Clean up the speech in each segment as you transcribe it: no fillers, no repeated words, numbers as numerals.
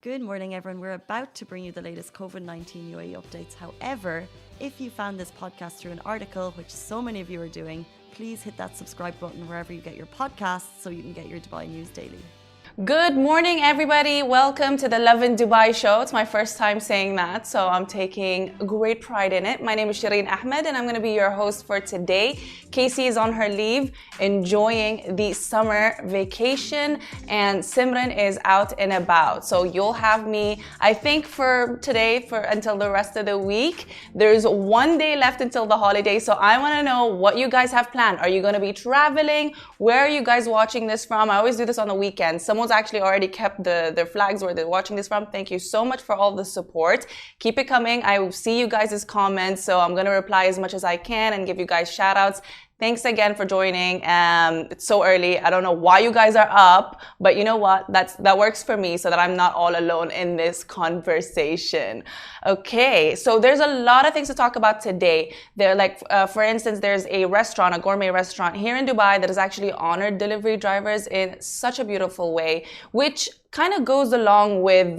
Good morning, everyone. We're about to bring you the latest COVID-19 UAE updates. However, if you found this podcast through an article, which so many of you are doing, please hit that subscribe button wherever you get your podcasts so you can get your Dubai news daily. Good morning, everybody. Welcome to the Lovin Dubai show. It's my first time saying that, so I'm taking great pride in it. My name is Shireen Ahmed, and I'm going to be your host for today. Casey is on her leave, enjoying the summer vacation, and Simran is out and about. So you'll have me, I think, for today, for until the rest of the week. There's one day left until the holiday, so I want to know what you guys have planned. Are you going to be traveling? Where are you guys watching this from? I always do this on the weekend. Someone's actually already kept their flags where they're watching this from. Thank you so much for all the support. Keep it coming. I see you guys' comments, so I'm going to reply as much as I can and give you guys shout outs. Thanks again for joining. It's so early. I don't know why you guys are up, but you know what? That works for me so that I'm not all alone in this conversation. Okay, so there's a lot of things to talk about today. For instance, there's a restaurant, a gourmet restaurant here in Dubai that has actually honored delivery drivers in such a beautiful way, which kind of goes along with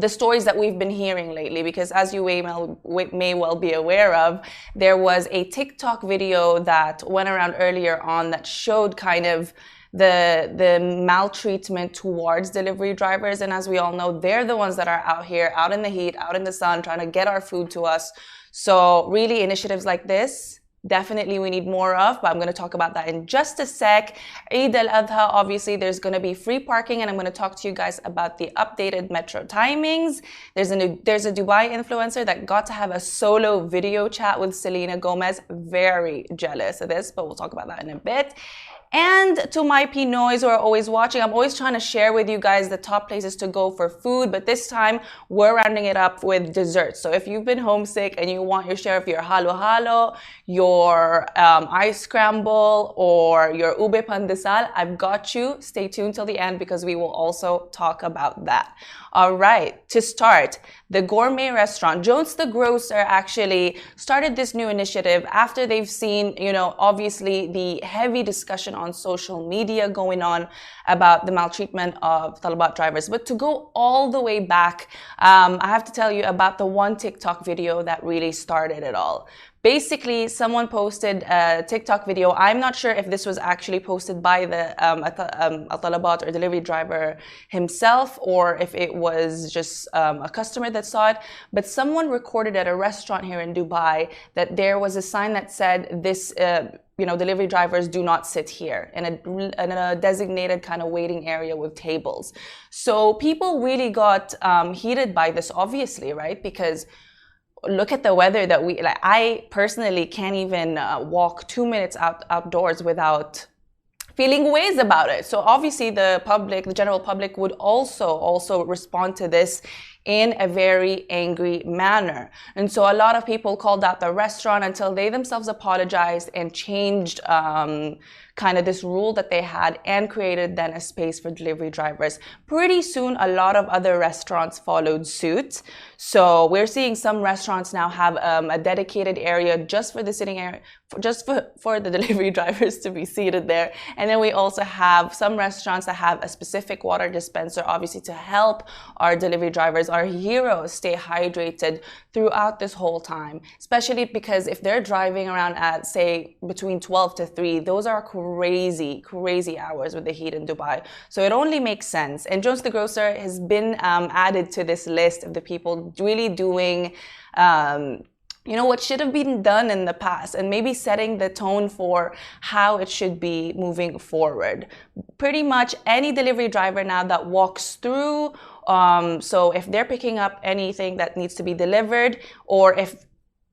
the stories that we've been hearing lately, because as you may well be aware of, there was a TikTok video that went around earlier on that showed kind of the maltreatment towards delivery drivers. And as we all know, they're the ones that are out here, out in the heat, out in the sun, trying to get our food to us. So really, initiatives like this, definitely we need more of, but I'm going to talk about that in just a sec. Eid al-Adha, obviously there's going to be free parking, and I'm going to talk to you guys about the updated metro timings. There's a Dubai influencer that got to have a solo video chat with Selena Gomez. Very jealous of this, but we'll talk about that in a bit. And to my Pinoys who are always watching, I'm always trying to share with you guys the top places to go for food, but this time we're rounding it up with desserts. So if you've been homesick and you want your share of your halo halo, your ice scramble, or your ube pandesal, I've got you. Stay tuned till the end because we will also talk about that. All right, to start, the gourmet restaurant, Jones the Grocer, actually started this new initiative after they've seen, obviously the heavy discussion on social media going on about the maltreatment of Talabat drivers. But to go all the way back, I have to tell you about the one TikTok video that really started it all. Basically, someone posted a TikTok video. I'm not sure if this was actually posted by the Talabat or delivery driver himself, or if it was just a customer that saw it. But someone recorded at a restaurant here in Dubai that there was a sign that said this, delivery drivers do not sit here in a designated kind of waiting area with tables. So people really got heated by this, obviously, right? Because look at the weather that I personally can't even walk 2 minutes outdoors without feeling ways about it. So obviously the general public would also respond to this in a very angry manner. And so a lot of people called out the restaurant until they themselves apologized and changed kind of this rule that they had and created then a space for delivery drivers. Pretty soon, a lot of other restaurants followed suit. So we're seeing some restaurants now have a dedicated area just for the sitting area, just for the delivery drivers to be seated there. And then we also have some restaurants that have a specific water dispenser, obviously to help our delivery drivers, our heroes, stay hydrated throughout this whole time. Especially because if they're driving around at, say, between 12 to 3, those are crazy hours with the heat in Dubai. So it only makes sense. And Jones the Grocer has been added to this list of the people really doing what should have been done in the past, and maybe setting the tone for how it should be moving forward. Pretty much any delivery driver now that walks through, so if they're picking up anything that needs to be delivered, or if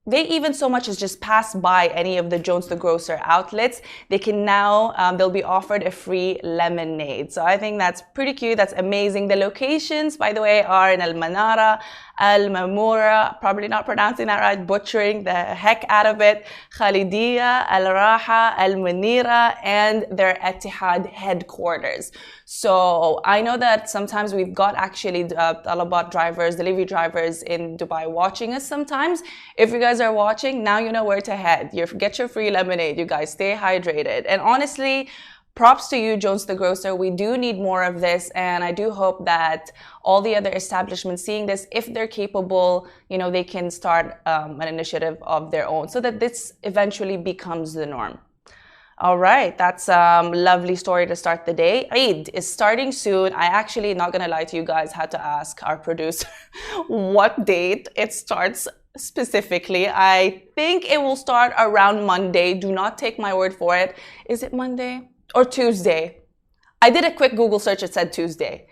they even so much as just pass by any of the Jones the Grocer outlets, they can now, they'll be offered a free lemonade. So I think that's pretty cute. That's amazing. The locations, by the way, are in Al Manara, Al Mamura, probably not pronouncing that right, butchering the heck out of it, Khalidiyya, Al Raha, Al Munira, and their Etihad headquarters. So I know that sometimes we've got actually Talabat drivers, delivery drivers in Dubai watching us sometimes. If you guys are watching, now you know where to head. Get your free lemonade, you guys. Stay hydrated. And honestly, props to you, Jones the Grocer. We do need more of this, and I do hope that all the other establishments seeing this, if they're capable, they can start an initiative of their own so that this eventually becomes the norm. All right, that's a lovely story to start the day. Eid is starting soon. I actually, not gonna lie to you guys, had to ask our producer what date it starts specifically. I think it will start around Monday. Do not take my word for it. Is it Monday or Tuesday? I did a quick Google search. It said Tuesday.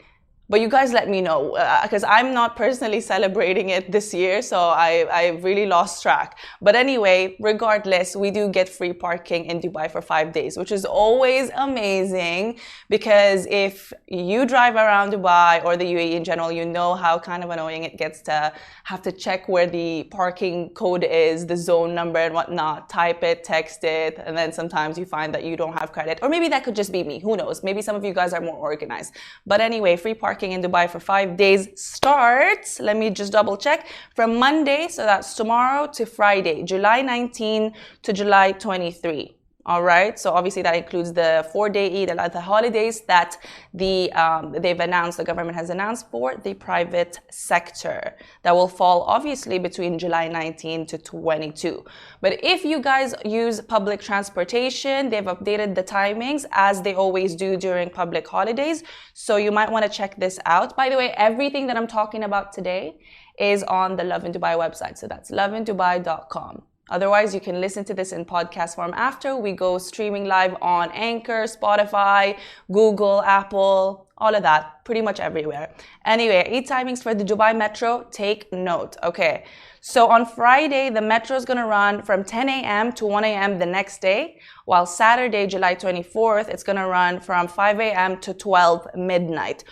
But you guys let me know, because I'm not personally celebrating it this year, so I really lost track. But anyway, regardless, we do get free parking in Dubai for 5 days, which is always amazing, because if you drive around Dubai or the UAE in general, you know how kind of annoying it gets to have to check where the parking code is, the zone number and whatnot, type it, text it, and then sometimes you find that you don't have credit. Or maybe that could just be me, who knows? Maybe some of you guys are more organized. But anyway, free parking in Dubai for 5 days starts, let me just double check, from Monday, so that's tomorrow, to Friday, July 19 to July 23. All right, so obviously that includes the 4-day Eid al-Adha holidays that they've announced, the government has announced for the private sector. That will fall obviously between July 19 to 22. But if you guys use public transportation, they've updated the timings as they always do during public holidays. So you might want to check this out. By the way, everything that I'm talking about today is on the Lovin Dubai website. So that's lovindubai.com. Otherwise, you can listen to this in podcast form after. We go streaming live on Anchor, Spotify, Google, Apple, all of that, pretty much everywhere. Anyway, Eid timings for the Dubai Metro, take note. Okay, so on Friday, the Metro is going to run from 10 a.m. to 1 a.m. the next day, while Saturday, July 24th, it's going to run from 5 a.m. to 12 midnight.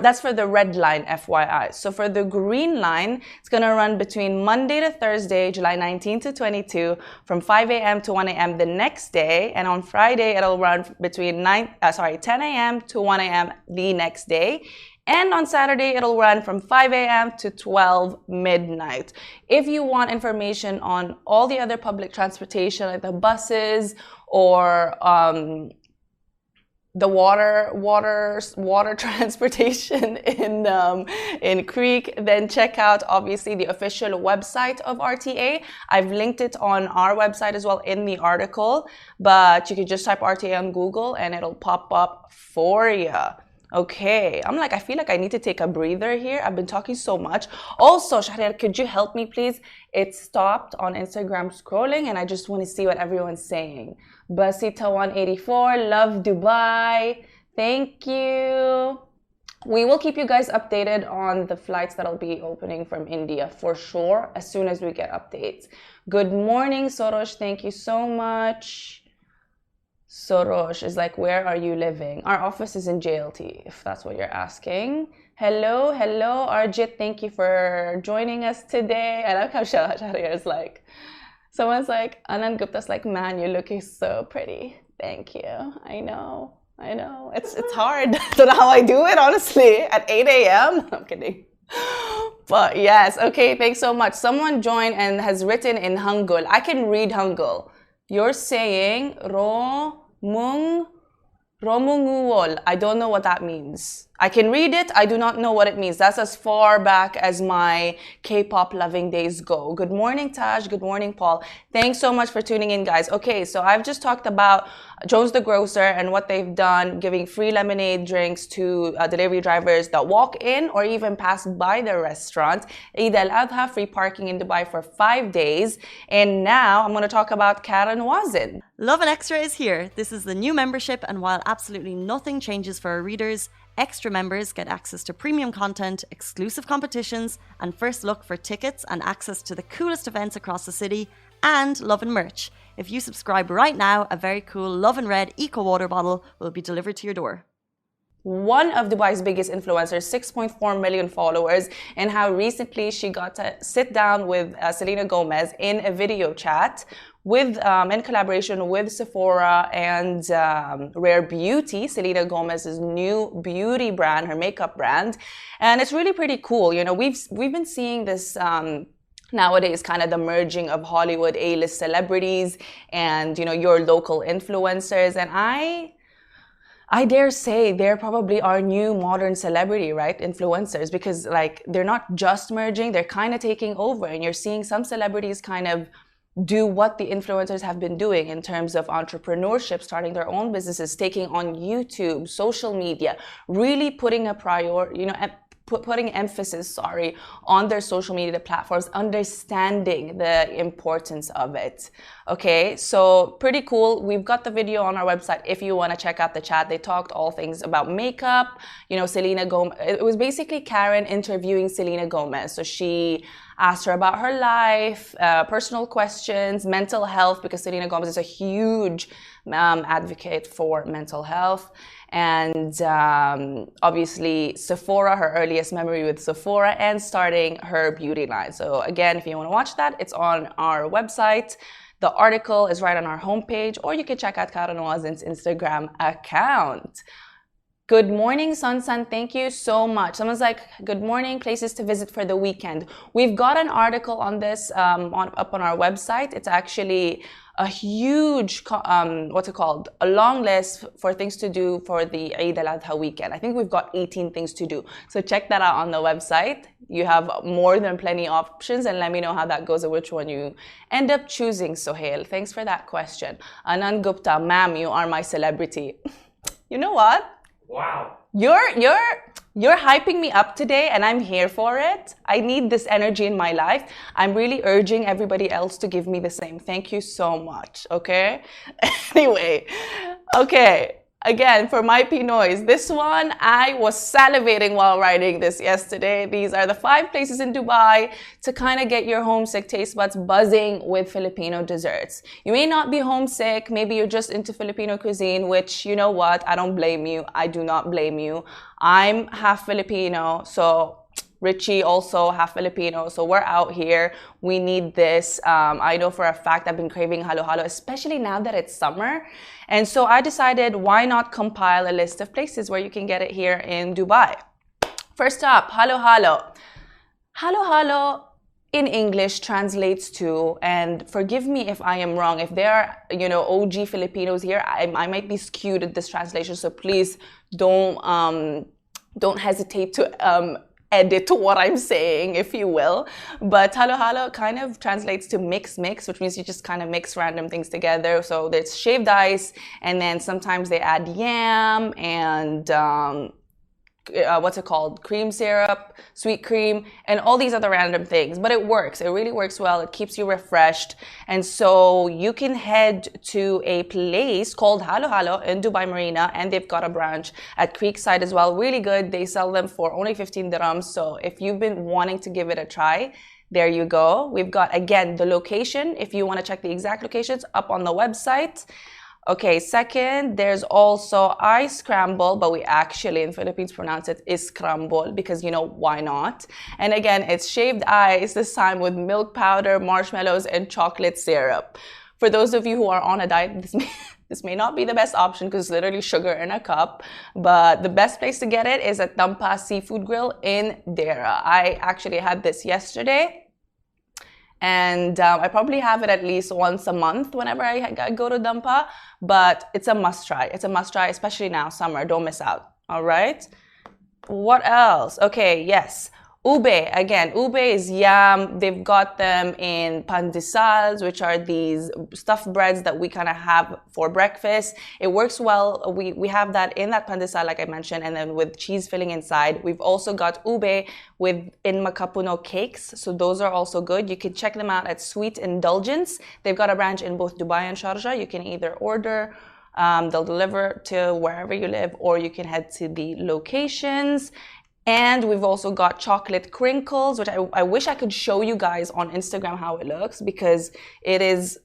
That's for the red line, FYI. So for the green line, it's going to run between Monday to Thursday, July 19 to 22, from 5 a.m. to 1 a.m. the next day. And on Friday, it'll run between 10 a.m. to 1 a.m. the next day. And on Saturday, it'll run from 5 a.m. to 12 midnight. If you want information on all the other public transportation, like the buses or the water transportation in Creek, then check out obviously the official website of RTA. I've linked it on our website as well in the article, but you can just type RTA on Google and it'll pop up for you. Okay, I feel like I need to take a breather here. I've been talking so much. Also, Shahriar, could you help me please? It stopped on Instagram scrolling and I just want to see what everyone's saying. Basita184, love Dubai. Thank you. We will keep you guys updated on the flights that'll be opening from India for sure as soon as we get updates. Good morning, Soros. Thank you so much. Soros is like, where are you living? Our office is in JLT, if that's what you're asking. Hello, Arjit. Thank you for joining us today. I like how Shahriar is like, someone's like, Anand Gupta's like, man, you're looking so pretty. Thank you. I know. It's hard. I don't know how I do it, honestly, at 8 a.m. I'm kidding. But yes, okay, thanks so much. Someone joined and has written in Hangul. I can read Hangul. You're saying Romunguol. I don't know what that means. I can read it. I do not know what it means. That's as far back as my K-pop loving days go. Good morning, Taj. Good morning, Paul. Thanks so much for tuning in, guys. Okay, so I've just talked about Jones the Grocer and what they've done, giving free lemonade drinks to delivery drivers that walk in or even pass by their restaurant. Eid al-Adha, free parking in Dubai for 5 days. And now I'm going to talk about Karen Wazin. Lovin Extra is here. This is the new membership, and while absolutely nothing changes for our readers, extra members get access to premium content, exclusive competitions, and first look for tickets and access to the coolest events across the city, and Lovin merch. If you subscribe right now, a very cool Lovin Red Eco Water bottle will be delivered to your door. One of Dubai's biggest influencers, 6.4 million followers, and how recently she got to sit down with Selena Gomez in a video chat with in collaboration with Sephora and Rare Beauty, Selena Gomez's new beauty brand, her makeup brand. And it's really pretty cool. You know, we've been seeing this nowadays, kind of the merging of Hollywood A-list celebrities and, you know, your local influencers. And I dare say they're probably our new modern celebrity, right? Influencers, because like they're not just merging, they're kind of taking over, and you're seeing some celebrities kind of do what the influencers have been doing in terms of entrepreneurship, starting their own businesses, taking on YouTube, social media, really putting a putting emphasis, on their social media platforms, understanding the importance of it. Okay, so pretty cool. We've got the video on our website if you want to check out the chat. They talked all things about makeup, Selena Gomez. It was basically Karen interviewing Selena Gomez. So she asked her about her life, personal questions, mental health, because Selena Gomez is a huge advocate for mental health. And obviously Sephora, her earliest memory with Sephora, and starting her beauty line. So again, if you want to watch that, it's on our website. The article is right on our homepage, or you can check out Karen Wazin's Instagram account. Good morning, Sun. Thank you so much. Someone's like, good morning, places to visit for the weekend. We've got an article on this up on our website. It's actually a huge, a long list for things to do for the Eid al-Adha weekend. I think we've got 18 things to do. So check that out on the website. You have more than plenty of options, and let me know how that goes and which one you end up choosing, Sohail. Thanks for that question. Anand Gupta, ma'am, you are my celebrity. You know what? Wow. You're hyping me up today, and I'm here for it. I need this energy in my life. I'm really urging everybody else to give me the same. Thank you so much, okay? Anyway, okay. Again, for my Pinoys, this one, I was salivating while writing this yesterday. These are the 5 places in Dubai to kind of get your homesick taste buds buzzing with Filipino desserts. You may not be homesick. Maybe you're just into Filipino cuisine, which, you know what? I don't blame you. I do not blame you. I'm half Filipino, so Richie also half Filipino, so we're out here. We need this. I know for a fact I've been craving halo-halo, especially now that it's summer. And so I decided, why not compile a list of places where you can get it here in Dubai. First up, halo-halo. Halo-halo in English translates to, and forgive me if I am wrong, if there are, OG Filipinos here, I might be skewed at this translation, so please don't hesitate to edit what I'm saying, if you will. But halo-halo kind of translates to mix, which means you just kind of mix random things together. So there's shaved ice, and then sometimes they add yam and cream syrup, sweet cream, and all these other random things. But it works. It really works well. It keeps you refreshed. And so you can head to a place called halo-halo in Dubai Marina, and they've got a branch at Creekside as well. Really good. They sell them for only 15 dirhams. So if you've been wanting to give it a try, there you go. We've got, again, the location. If you want to check the exact locations, up on the website. Okay, second, there's also ice scramble, but we actually in Philippines pronounce it iscramble because, why not? And again, it's shaved ice, this time with milk powder, marshmallows, and chocolate syrup. For those of you who are on a diet, this may not be the best option because it's literally sugar in a cup, but the best place to get it is at Dampa Seafood Grill in Dera. I actually had this yesterday. And I probably have it at least once a month whenever I go to Dampa, but it's a must try. It's a must try, especially now, summer. Don't miss out. All right. What else? Okay, yes. Ube. Again, ube is yam. They've got them in pandesals, which are these stuffed breads that we kind of have for breakfast. It works well. We have that in that pandesal, like I mentioned, and then with cheese filling inside. We've also got ube in makapuno cakes, so those are also good. You can check them out at Sweet Indulgence. They've got a branch in both Dubai and Sharjah. You can either order, they'll deliver to wherever you live, or you can head to the locations. And we've also got chocolate crinkles, which I wish I could show you guys on Instagram how it looks, because it is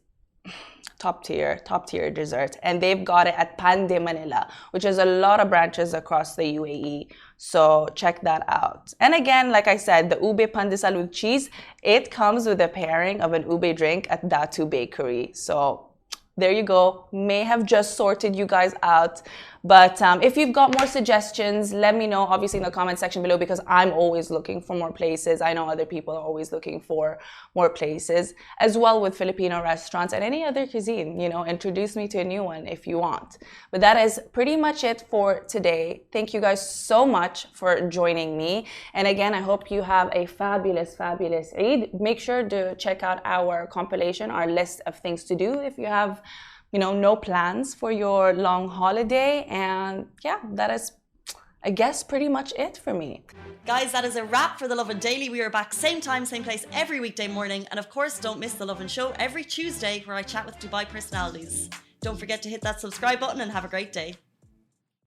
top tier dessert. And they've got it at Pande Manila, which is a lot of branches across the UAE. So check that out. And again, like I said, the ube pandesal with cheese, it comes with a pairing of an ube drink at Datu Bakery. So there you go. May have just sorted you guys out. But if you've got more suggestions, let me know, obviously, in the comment section below, because I'm always looking for more places. I know other people are always looking for more places, as well with Filipino restaurants and any other cuisine. You know, introduce me to a new one if you want. But that is pretty much it for today. Thank you guys so much for joining me. And again, I hope you have a fabulous, fabulous Eid. Make sure to check out our compilation, our list of things to do if you have, you know, no plans for your long holiday. And yeah, that is, I guess, pretty much it for me. Guys, that is a wrap for the Lovin Daily. We are back same time, same place every weekday morning. And of course, don't miss the Lovin Show every Tuesday where I chat with Dubai personalities. Don't forget to hit that subscribe button and have a great day.